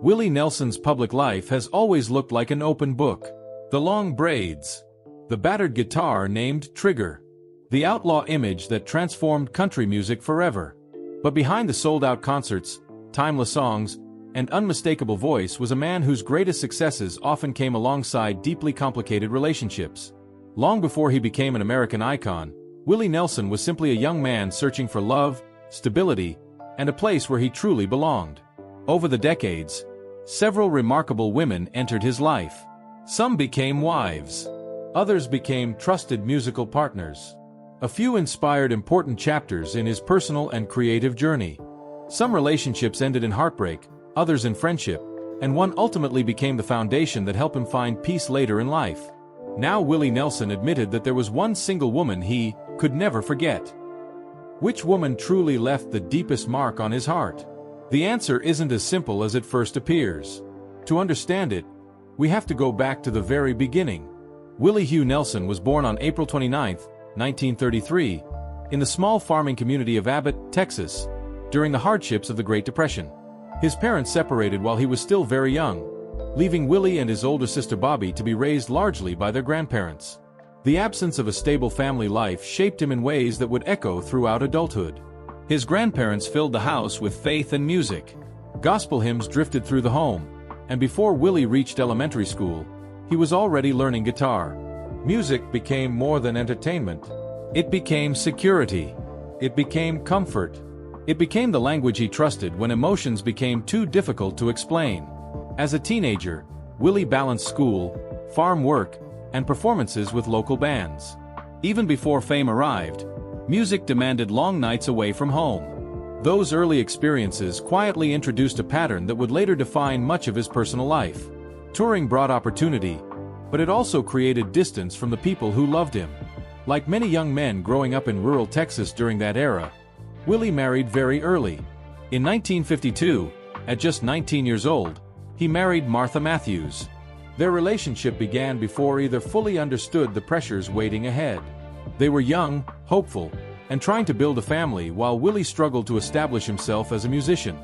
Willie Nelson's public life has always looked like an open book. The long braids, the battered guitar named Trigger, the outlaw image that transformed country music forever. But behind the sold-out concerts, timeless songs, and unmistakable voice was a man whose greatest successes often came alongside deeply complicated relationships. Long before he became an American icon, Willie Nelson was simply a young man searching for love, stability, and a place where he truly belonged. Over the decades, several remarkable women entered his life. Some became wives. Others became trusted musical partners. A few inspired important chapters in his personal and creative journey. Some relationships ended in heartbreak, others in friendship, and one ultimately became the foundation that helped him find peace later in life. Now Willie Nelson admitted that there was one single woman he could never forget. Which woman truly left the deepest mark on his heart? The answer isn't as simple as it first appears. To understand it, we have to go back to the very beginning. Willie Hugh Nelson was born on April 29, 1933, in the small farming community of Abbott, Texas, during the hardships of the Great Depression. His parents separated while he was still very young, leaving Willie and his older sister Bobby to be raised largely by their grandparents. The absence of a stable family life shaped him in ways that would echo throughout adulthood. His grandparents filled the house with faith and music. Gospel hymns drifted through the home, and before Willie reached elementary school, he was already learning guitar. Music became more than entertainment. It became security. It became comfort. It became the language he trusted when emotions became too difficult to explain. As a teenager, Willie balanced school, farm work, and performances with local bands. Even before fame arrived, music demanded long nights away from home. Those early experiences quietly introduced a pattern that would later define much of his personal life. Touring brought opportunity, but it also created distance from the people who loved him. Like many young men growing up in rural Texas during that era, Willie married very early. In 1952, at just 19 years old, he married Martha Matthews. Their relationship began before either fully understood the pressures waiting ahead. They were young, hopeful, and trying to build a family while Willie struggled to establish himself as a musician.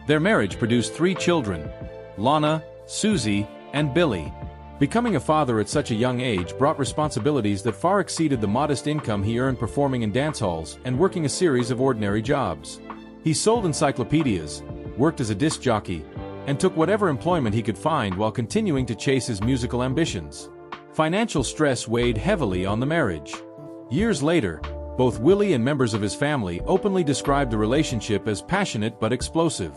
Their marriage produced 3 children, Lana, Susie, and Billy. Becoming a father at such a young age brought responsibilities that far exceeded the modest income he earned performing in dance halls and working a series of ordinary jobs. He sold encyclopedias, worked as a disc jockey, and took whatever employment he could find while continuing to chase his musical ambitions. Financial stress weighed heavily on the marriage. Years later, both Willie and members of his family openly described the relationship as passionate but explosive.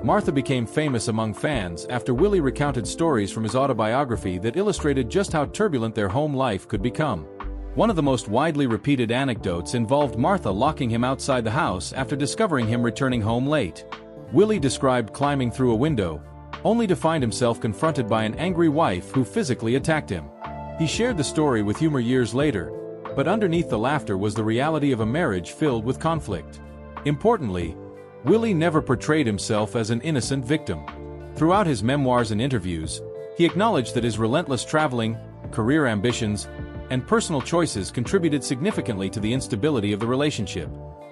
Martha became famous among fans after Willie recounted stories from his autobiography that illustrated just how turbulent their home life could become. One of the most widely repeated anecdotes involved Martha locking him outside the house after discovering him returning home late. Willie described climbing through a window, only to find himself confronted by an angry wife who physically attacked him. He shared the story with humor years later, but underneath the laughter was the reality of a marriage filled with conflict. Importantly, Willie never portrayed himself as an innocent victim. Throughout his memoirs and interviews, he acknowledged that his relentless traveling, career ambitions, and personal choices contributed significantly to the instability of the relationship.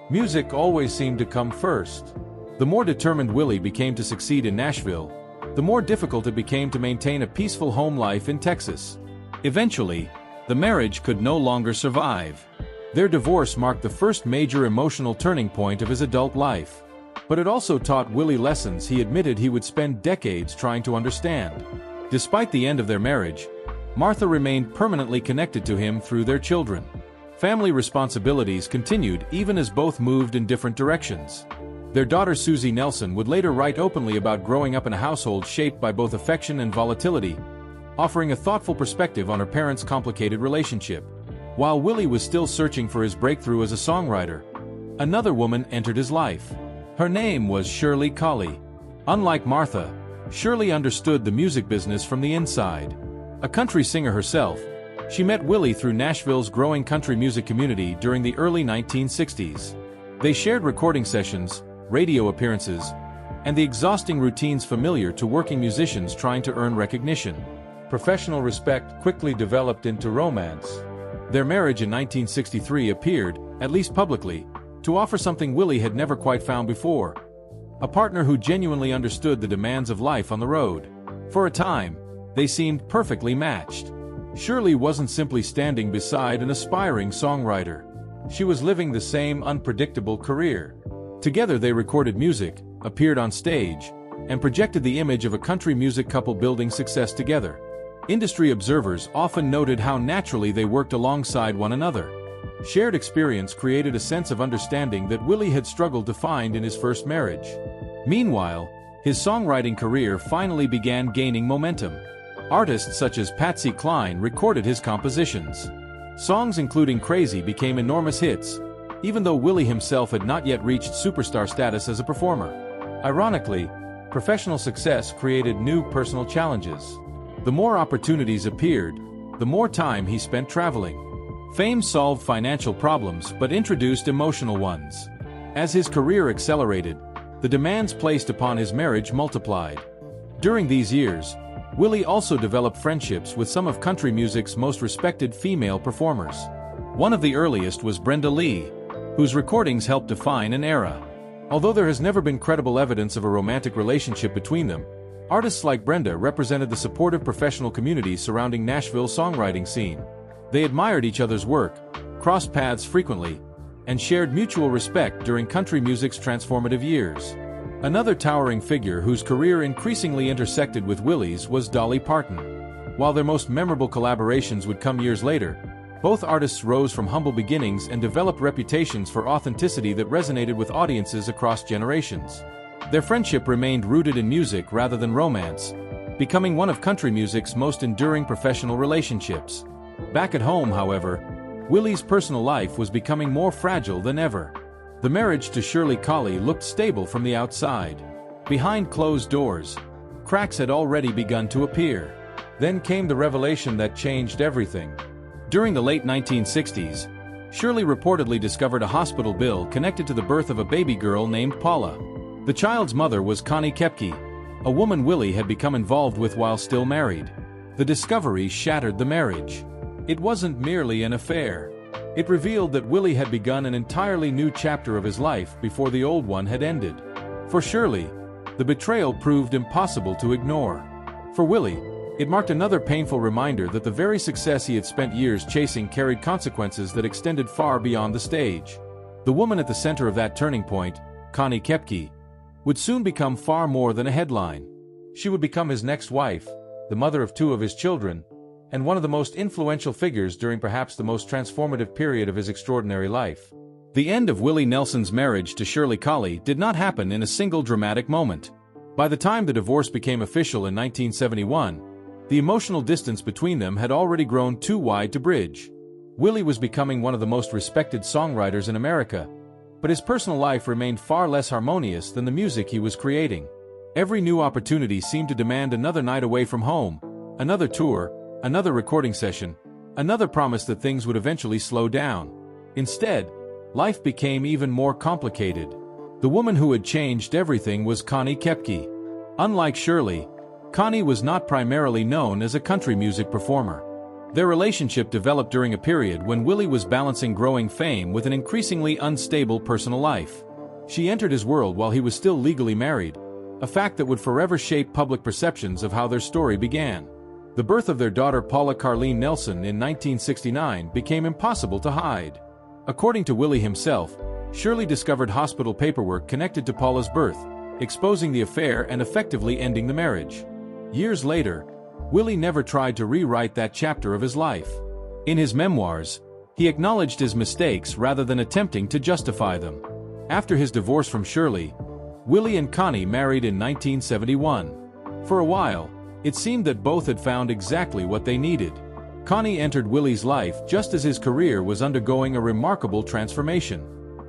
Music always seemed to come first. The more determined Willie became to succeed in Nashville, the more difficult it became to maintain a peaceful home life in Texas. Eventually, the marriage could no longer survive. Their divorce marked the first major emotional turning point of his adult life. But it also taught Willie lessons he admitted he would spend decades trying to understand. Despite the end of their marriage, Martha remained permanently connected to him through their children. Family responsibilities continued even as both moved in different directions. Their daughter Susie Nelson would later write openly about growing up in a household shaped by both affection and volatility, offering a thoughtful perspective on her parents' complicated relationship. While Willie was still searching for his breakthrough as a songwriter, another woman entered his life. Her name was Shirley Collie. Unlike Martha, Shirley understood the music business from the inside. A country singer herself, she met Willie through Nashville's growing country music community during the early 1960s. They shared recording sessions, radio appearances, and the exhausting routines familiar to working musicians trying to earn recognition. Professional respect quickly developed into romance. Their marriage in 1963 appeared, at least publicly, to offer something Willie had never quite found before: a partner who genuinely understood the demands of life on the road. For a time, they seemed perfectly matched. Shirley wasn't simply standing beside an aspiring songwriter. She was living the same unpredictable career. Together they recorded music, appeared on stage, and projected the image of a country music couple building success together. Industry observers often noted how naturally they worked alongside one another. Shared experience created a sense of understanding that Willie had struggled to find in his first marriage. Meanwhile, his songwriting career finally began gaining momentum. Artists such as Patsy Cline recorded his compositions. Songs including Crazy became enormous hits, even though Willie himself had not yet reached superstar status as a performer. Ironically, professional success created new personal challenges. The more opportunities appeared, the more time he spent traveling. Fame solved financial problems but introduced emotional ones. As his career accelerated, the demands placed upon his marriage multiplied. During these years, Willie also developed friendships with some of country music's most respected female performers. One of the earliest was Brenda Lee, whose recordings helped define an era. Although there has never been credible evidence of a romantic relationship between them, artists like Brenda represented the supportive professional community surrounding Nashville's songwriting scene. They admired each other's work, crossed paths frequently, and shared mutual respect during country music's transformative years. Another towering figure whose career increasingly intersected with Willie's was Dolly Parton. While their most memorable collaborations would come years later, both artists rose from humble beginnings and developed reputations for authenticity that resonated with audiences across generations. Their friendship remained rooted in music rather than romance, becoming one of country music's most enduring professional relationships. Back at home, however, Willie's personal life was becoming more fragile than ever. The marriage to Shirley Collie looked stable from the outside. Behind closed doors, cracks had already begun to appear. Then came the revelation that changed everything. During the late 1960s, Shirley reportedly discovered a hospital bill connected to the birth of a baby girl named Paula. The child's mother was Connie Koepke, a woman Willie had become involved with while still married. The discovery shattered the marriage. It wasn't merely an affair. It revealed that Willie had begun an entirely new chapter of his life before the old one had ended. For Shirley, the betrayal proved impossible to ignore. For Willie, it marked another painful reminder that the very success he had spent years chasing carried consequences that extended far beyond the stage. The woman at the center of that turning point, Connie Koepke, would soon become far more than a headline. She would become his next wife, the mother of 2 of his children, and one of the most influential figures during perhaps the most transformative period of his extraordinary life. The end of Willie Nelson's marriage to Shirley Collie did not happen in a single dramatic moment. By the time the divorce became official in 1971, the emotional distance between them had already grown too wide to bridge. Willie was becoming one of the most respected songwriters in America, but his personal life remained far less harmonious than the music he was creating. Every new opportunity seemed to demand another night away from home, another tour, another recording session, another promise that things would eventually slow down. Instead, life became even more complicated. The woman who had changed everything was Connie Koepke. Unlike Shirley, Connie was not primarily known as a country music performer. Their relationship developed during a period when Willie was balancing growing fame with an increasingly unstable personal life. She entered his world while he was still legally married, a fact that would forever shape public perceptions of how their story began. The birth of their daughter Paula Carleen Nelson in 1969 became impossible to hide. According to Willie himself, Shirley discovered hospital paperwork connected to Paula's birth, exposing the affair and effectively ending the marriage. Years later, Willie never tried to rewrite that chapter of his life. In his memoirs, he acknowledged his mistakes rather than attempting to justify them. After his divorce from Shirley, Willie and Connie married in 1971. For a while, it seemed that both had found exactly what they needed. Connie entered Willie's life just as his career was undergoing a remarkable transformation.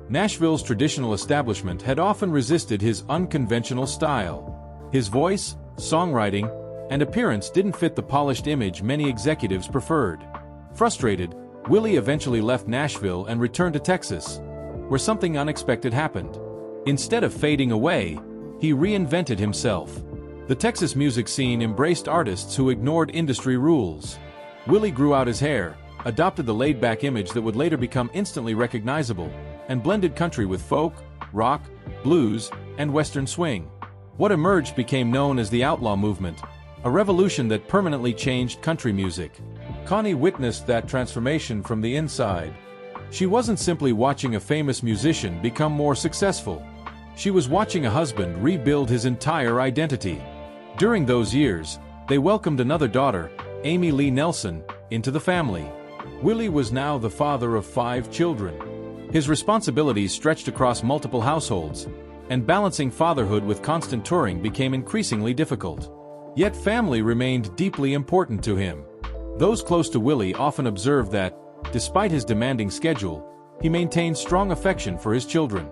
Nashville's traditional establishment had often resisted his unconventional style. His voice, songwriting, and appearance didn't fit the polished image many executives preferred. Frustrated, Willie eventually left Nashville and returned to Texas, where something unexpected happened. Instead of fading away, he reinvented himself. The Texas music scene embraced artists who ignored industry rules. Willie grew out his hair, adopted the laid-back image that would later become instantly recognizable, and blended country with folk, rock, blues, and Western swing. What emerged became known as the outlaw movement, a revolution that permanently changed country music. Connie witnessed that transformation from the inside. She wasn't simply watching a famous musician become more successful. She was watching a husband rebuild his entire identity. During those years, they welcomed another daughter, Emmylou Nelson, into the family. Willie was now the father of 5 children. His responsibilities stretched across multiple households, and balancing fatherhood with constant touring became increasingly difficult. Yet family remained deeply important to him. Those close to Willie often observed that, despite his demanding schedule, he maintained strong affection for his children.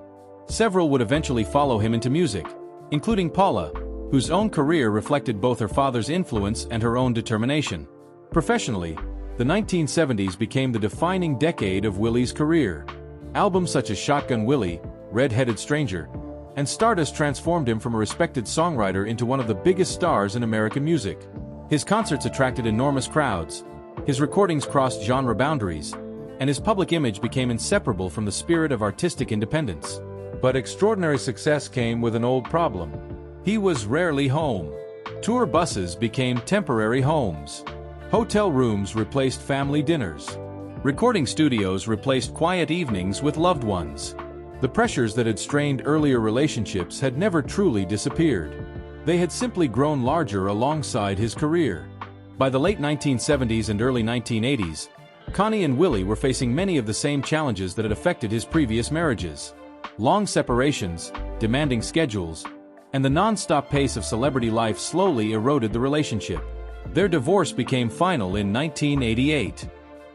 Several would eventually follow him into music, including Paula, whose own career reflected both her father's influence and her own determination. Professionally, the 1970s became the defining decade of Willie's career. Albums such as Shotgun Willie, Red-Headed Stranger, and Stardust transformed him from a respected songwriter into one of the biggest stars in American music. His concerts attracted enormous crowds, his recordings crossed genre boundaries, and his public image became inseparable from the spirit of artistic independence. But extraordinary success came with an old problem. He was rarely home. Tour buses became temporary homes. Hotel rooms replaced family dinners. Recording studios replaced quiet evenings with loved ones. The pressures that had strained earlier relationships had never truly disappeared. They had simply grown larger alongside his career. By the late 1970s and early 1980s, Connie and Willie were facing many of the same challenges that had affected his previous marriages. Long separations, demanding schedules, and the non-stop pace of celebrity life slowly eroded the relationship. Their divorce became final in 1988.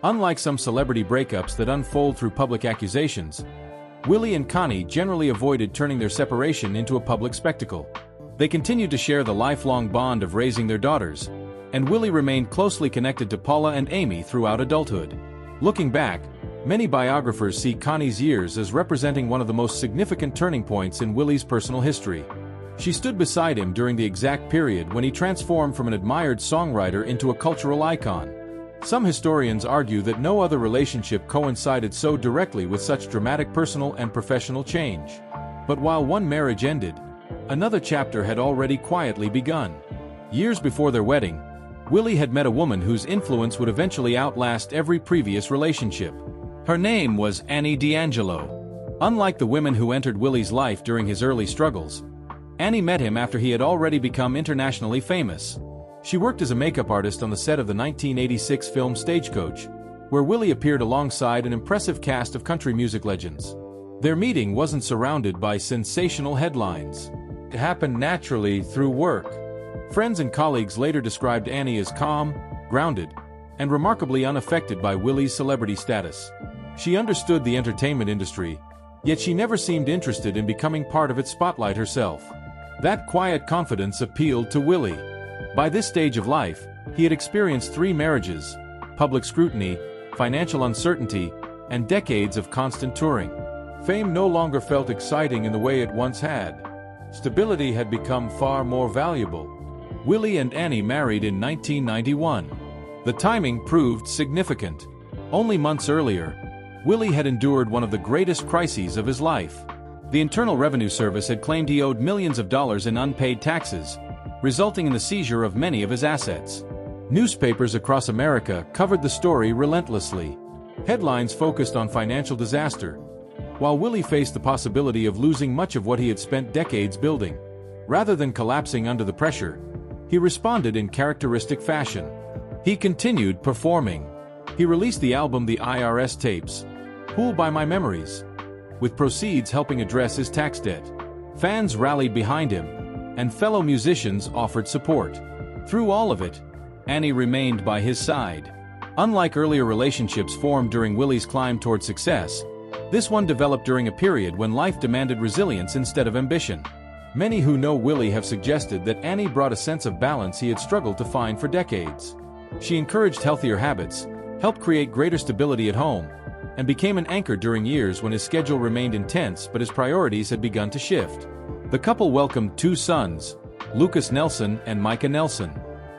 Unlike some celebrity breakups that unfold through public accusations, Willie and Connie generally avoided turning their separation into a public spectacle. They continued to share the lifelong bond of raising their daughters, and Willie remained closely connected to Paula and Amy throughout adulthood. Looking back, many biographers see Connie's years as representing one of the most significant turning points in Willie's personal history. She stood beside him during the exact period when he transformed from an admired songwriter into a cultural icon. Some historians argue that no other relationship coincided so directly with such dramatic personal and professional change. But while one marriage ended, another chapter had already quietly begun. Years before their wedding, Willie had met a woman whose influence would eventually outlast every previous relationship. Her name was Annie D'Angelo. Unlike the women who entered Willie's life during his early struggles, Annie met him after he had already become internationally famous. She worked as a makeup artist on the set of the 1986 film Stagecoach, where Willie appeared alongside an impressive cast of country music legends. Their meeting wasn't surrounded by sensational headlines. It happened naturally through work. Friends and colleagues later described Annie as calm, grounded, and remarkably unaffected by Willie's celebrity status. She understood the entertainment industry, yet she never seemed interested in becoming part of its spotlight herself. That quiet confidence appealed to Willie. By this stage of life, he had experienced 3 marriages, public scrutiny, financial uncertainty, and decades of constant touring. Fame no longer felt exciting in the way it once had. Stability had become far more valuable. Willie and Annie married in 1991. The timing proved significant. Only months earlier, Willie had endured one of the greatest crises of his life. The Internal Revenue Service had claimed he owed millions of dollars in unpaid taxes, resulting in the seizure of many of his assets. Newspapers across America covered the story relentlessly. Headlines focused on financial disaster, while Willie faced the possibility of losing much of what he had spent decades building. Rather than collapsing under the pressure, he responded in characteristic fashion. He continued performing. He released the album The IRS Tapes, Fooled by My Memories, with proceeds helping address his tax debt. Fans rallied behind him, and fellow musicians offered support. Through all of it, Annie remained by his side. Unlike earlier relationships formed during Willie's climb toward success, this one developed during a period when life demanded resilience instead of ambition. Many who know Willie have suggested that Annie brought a sense of balance he had struggled to find for decades. She encouraged healthier habits, helped create greater stability at home, and became an anchor during years when his schedule remained intense but his priorities had begun to shift. The couple welcomed 2 sons, Lucas Nelson and Micah Nelson.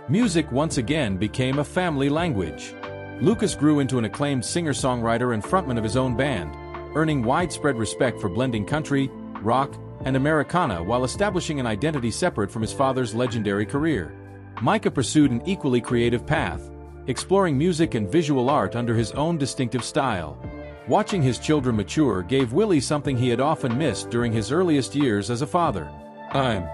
Music once again became a family language. Lucas grew into an acclaimed singer-songwriter and frontman of his own band, earning widespread respect for blending country, rock, and Americana while establishing an identity separate from his father's legendary career. Micah pursued an equally creative path, exploring music and visual art under his own distinctive style. Watching his children mature gave Willie something he had often missed during his earliest years as a father: time.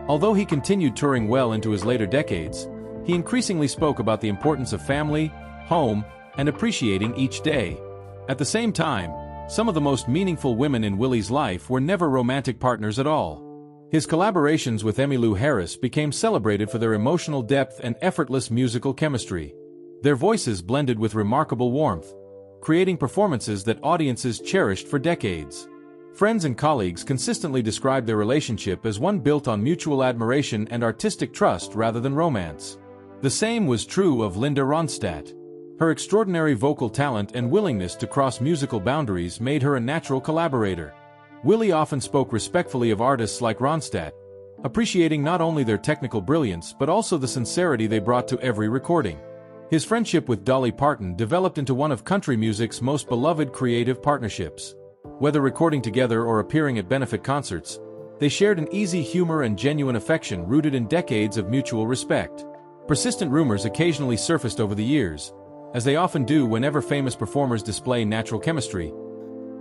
Although he continued touring well into his later decades, he increasingly spoke about the importance of family, home, and appreciating each day. At the same time, some of the most meaningful women in Willie's life were never romantic partners at all. His collaborations with Emmylou Harris became celebrated for their emotional depth and effortless musical chemistry. Their voices blended with remarkable warmth, creating performances that audiences cherished for decades. Friends and colleagues consistently described their relationship as one built on mutual admiration and artistic trust rather than romance. The same was true of Linda Ronstadt. Her extraordinary vocal talent and willingness to cross musical boundaries made her a natural collaborator. Willie often spoke respectfully of artists like Ronstadt, appreciating not only their technical brilliance but also the sincerity they brought to every recording. His friendship with Dolly Parton developed into one of country music's most beloved creative partnerships. Whether recording together or appearing at benefit concerts, they shared an easy humor and genuine affection rooted in decades of mutual respect. Persistent rumors occasionally surfaced over the years, as they often do whenever famous performers display natural chemistry,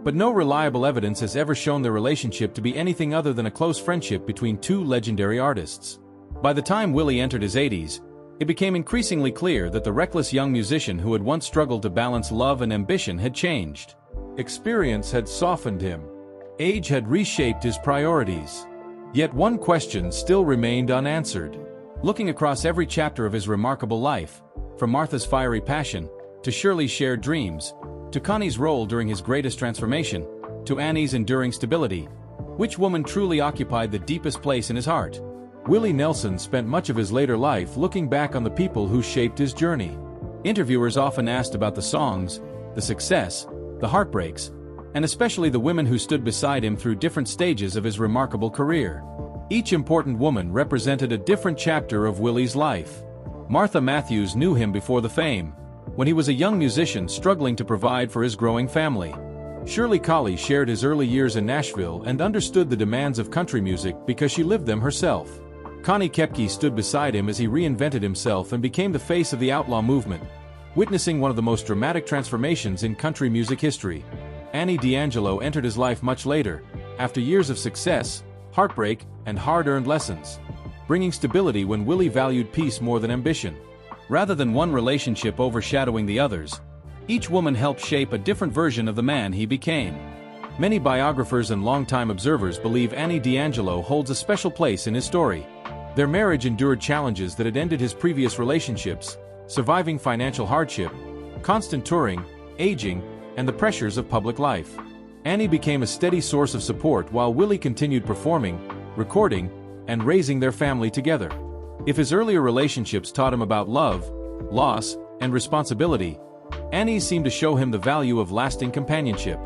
but no reliable evidence has ever shown their relationship to be anything other than a close friendship between two legendary artists. By the time Willie entered his 80s, it became increasingly clear that the reckless young musician who had once struggled to balance love and ambition had changed. Experience had softened him. Age had reshaped his priorities. Yet one question still remained unanswered. Looking across every chapter of his remarkable life, from Martha's fiery passion, to Shirley's shared dreams, to Connie's role during his greatest transformation, to Annie's enduring stability, which woman truly occupied the deepest place in his heart? Willie Nelson spent much of his later life looking back on the people who shaped his journey. Interviewers often asked about the songs, the success, the heartbreaks, and especially the women who stood beside him through different stages of his remarkable career. Each important woman represented a different chapter of Willie's life. Martha Matthews knew him before the fame, when he was a young musician struggling to provide for his growing family. Shirley Collie shared his early years in Nashville and understood the demands of country music because she lived them herself. Connie Koepke stood beside him as he reinvented himself and became the face of the outlaw movement, witnessing one of the most dramatic transformations in country music history. Annie D'Angelo entered his life much later, after years of success, heartbreak, and hard-earned lessons, bringing stability when Willie valued peace more than ambition. Rather than one relationship overshadowing the others, each woman helped shape a different version of the man he became. Many biographers and longtime observers believe Annie D'Angelo holds a special place in his story. Their marriage endured challenges that had ended his previous relationships, surviving financial hardship, constant touring, aging, and the pressures of public life. Annie became a steady source of support while Willie continued performing, recording, and raising their family together. If his earlier relationships taught him about love, loss, and responsibility, Annie's seemed to show him the value of lasting companionship.